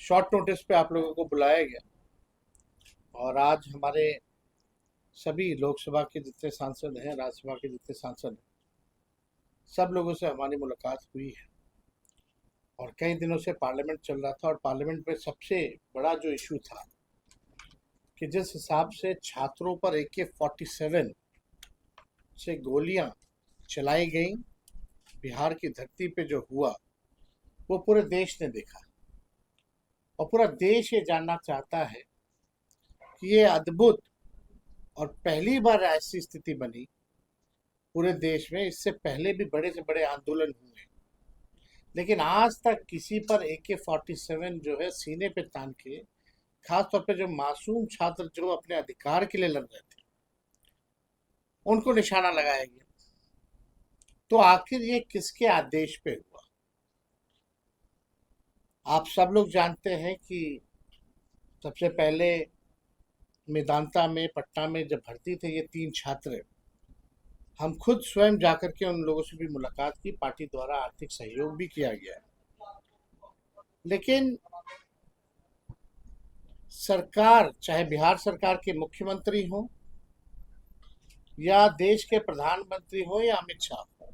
Short notice पे आप लोगों को बुलाया गया और आज हमारे सभी लोकसभा के जितने सांसद हैं, राज्यसभा के जितने सांसद हैं, सब लोगों से हमारी मुलाकात हुई है। और कई दिनों से पार्लियामेंट चल रहा था और पार्लियामेंट में सबसे बड़ा जो इशू था कि जिस हिसाब से छात्रों पर AK-47 से गोलियां चलाई गई, बिहार की धरती पे जो हुआ वो पूरे देश ने देखा और पूरा देश ये जानना चाहता है कि ये अद्भुत और पहली बार ऐसी स्थिति बनी पूरे देश में। इससे पहले भी बड़े से बड़े आंदोलन हुए, लेकिन आज तक किसी पर AK-47 जो है सीने पे तान के, खास तौर पे जो मासूम छात्र जो अपने अधिकार के लिए लड़ रहे थे, उनको निशाना लगाया गया। तो आखिर ये किसके आदेश पे हुआ? आप सब लोग जानते हैं कि सबसे पहले मेदांता में, पटना में जब भर्ती थे ये 3 छात्र, हम खुद स्वयं जाकर के उन लोगों से भी मुलाकात की। पार्टी द्वारा आर्थिक सहयोग भी किया गया। लेकिन सरकार, चाहे बिहार सरकार के मुख्यमंत्री हो या देश के प्रधानमंत्री हो या अमित शाह हो,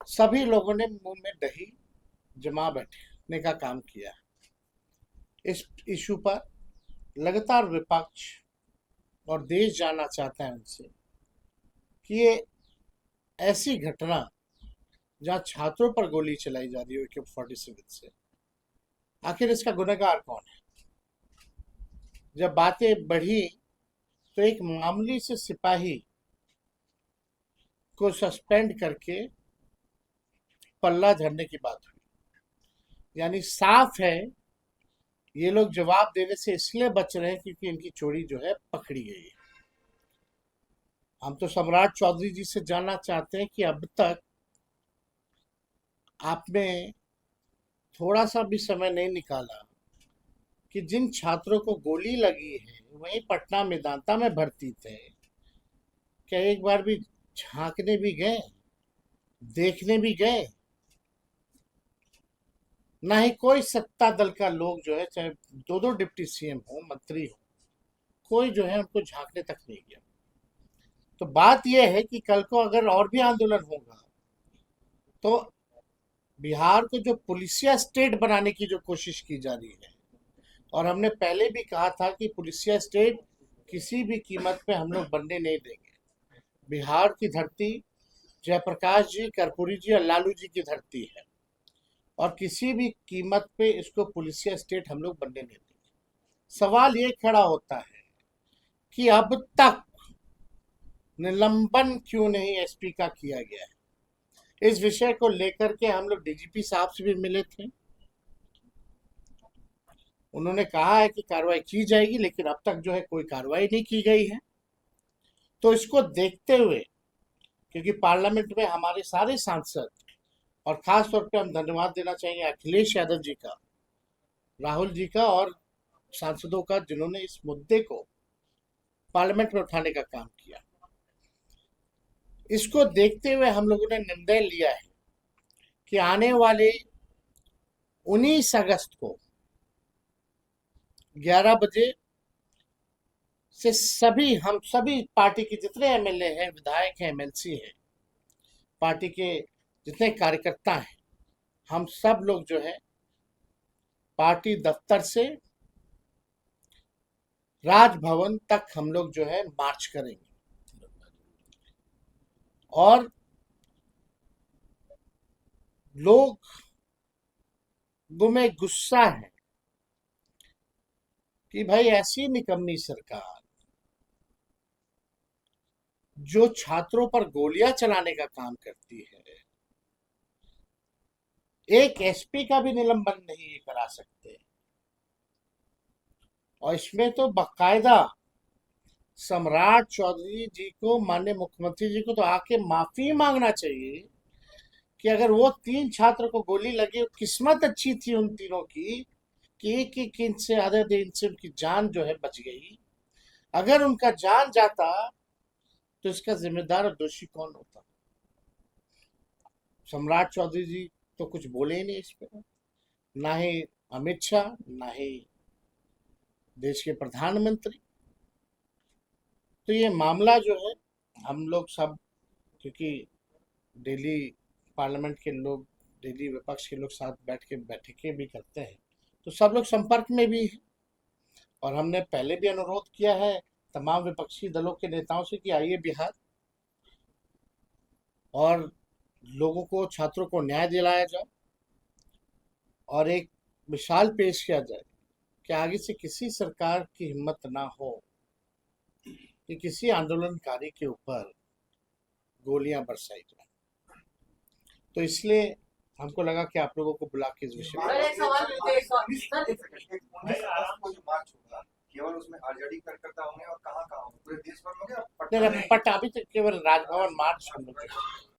सभी लोगों ने मुंह में दही जमा बैठने का काम किया। इस इशू पर लगातार विपक्ष और देश जानना चाहता है उनसे कि ये ऐसी घटना जहां छात्रों पर गोली चलाई जा रही है AK-47 से, आखिर इसका गुनहगार कौन है? जब बातें बढ़ी तो एक मामूली से सिपाही को सस्पेंड करके पल्ला झड़ने की बात हुई। यानी साफ है ये लोग जवाब देने से इसलिए बच रहे हैं क्योंकि इनकी चोरी जो है पकड़ी गई है। हम तो सम्राट चौधरी जी से जानना चाहते हैं कि अब तक आपने थोड़ा सा भी समय नहीं निकाला कि जिन छात्रों को गोली लगी है वही पटना मेदांता में भर्ती थे, क्या एक बार भी झांकने भी गए, देखने भी गए? ना ही कोई सत्ता दल का लोग जो है, चाहे 2 डिप्टी CM हो, मंत्री हो, कोई जो है उनको झांकने तक नहीं गया। तो बात यह है कि कल को अगर और भी आंदोलन होगा तो बिहार को जो पुलिसिया स्टेट बनाने की जो कोशिश की जा रही है, और हमने पहले भी कहा था कि पुलिसिया स्टेट किसी भी कीमत पे हम लोग बनने नहीं देंगे। बिहार की धरती जयप्रकाश जी, कर्पूरी जी और लालू जी की धरती है और किसी भी कीमत पे इसको पुलिसिया स्टेट हम लोग बनने नहीं देंगे। सवाल ये खड़ा होता है कि अब तक निलंबन क्यों नहीं SP का किया गया है? इस विषय को लेकर के हम लोग DGP साहब से भी मिले थे। उन्होंने कहा है कि कार्रवाई की जाएगी, लेकिन अब तक जो है कोई कार्रवाई नहीं की गई है। तो इसको देखते हुए, क्योंकि पार्लियामेंट में हमारे सारे सांसद, और खास तौर पे हम धन्यवाद देना चाहेंगे अखिलेश यादव जी का, राहुल जी का और सांसदों का, जिन्होंने इस मुद्दे को पार्लियामेंट में उठाने का काम किया। इसको देखते हुए हम लोगों ने निर्णय लिया है कि आने वाले 19 अगस्त को 11 बजे से हम सभी पार्टी के जितने MLA हैं, विधायक हैं, MLC हैं, पार्टी के जितने कार्यकर्ता हैं, हम सब लोग जो है पार्टी दफ्तर से राजभवन तक हम लोग जो है मार्च करेंगे। और लोग में गुस्सा है कि भाई ऐसी निकम्मी सरकार जो छात्रों पर गोलियां चलाने का काम करती है, एक SP का भी निलंबन नहीं करा सकते। और इसमें तो बाकायदा सम्राट चौधरी जी को, माननीय मुख्यमंत्री जी को तो आके माफी मांगना चाहिए कि अगर वो 3 छात्र को गोली लगी, किस्मत अच्छी थी उन तीनों की कि एक एक इंच से, आधे आधे इंच से उनकी जान जो है बच गई। अगर उनका जान जाता तो इसका जिम्मेदार और दोषी कौन होता? सम्राट चौधरी जी तो कुछ बोले ही नहीं इस पर, ना ही अमित शाह, ना ही देश के प्रधानमंत्री। तो ये मामला जो है, हम लोग सब, क्योंकि दिल्ली पार्लियामेंट के लोग, दिल्ली विपक्ष के लोग साथ बैठ के बैठकें भी करते हैं, तो सब लोग संपर्क में भी हैं। और हमने पहले भी अनुरोध किया है तमाम विपक्षी दलों के नेताओं से कि आइए बिहार और लोगों को, छात्रों को न्याय दिलाया जाए और एक मिसाल पेश किया जाए कि आगे से किसी सरकार की हिम्मत ना हो कि किसी आंदोलनकारी के ऊपर गोलियां बरसाई जाए। तो इसलिए हमको लगा कि आप लोगों को बुला के इस विषय में केवल उसमें आरजेडी कार्यकर्ता होंगे और कहाँ कहाँ होंगे? पूरे देश भर में होंगे या नहीं, पटना नहीं, बट अभी तक केवल राजभवन मार्च हम लोग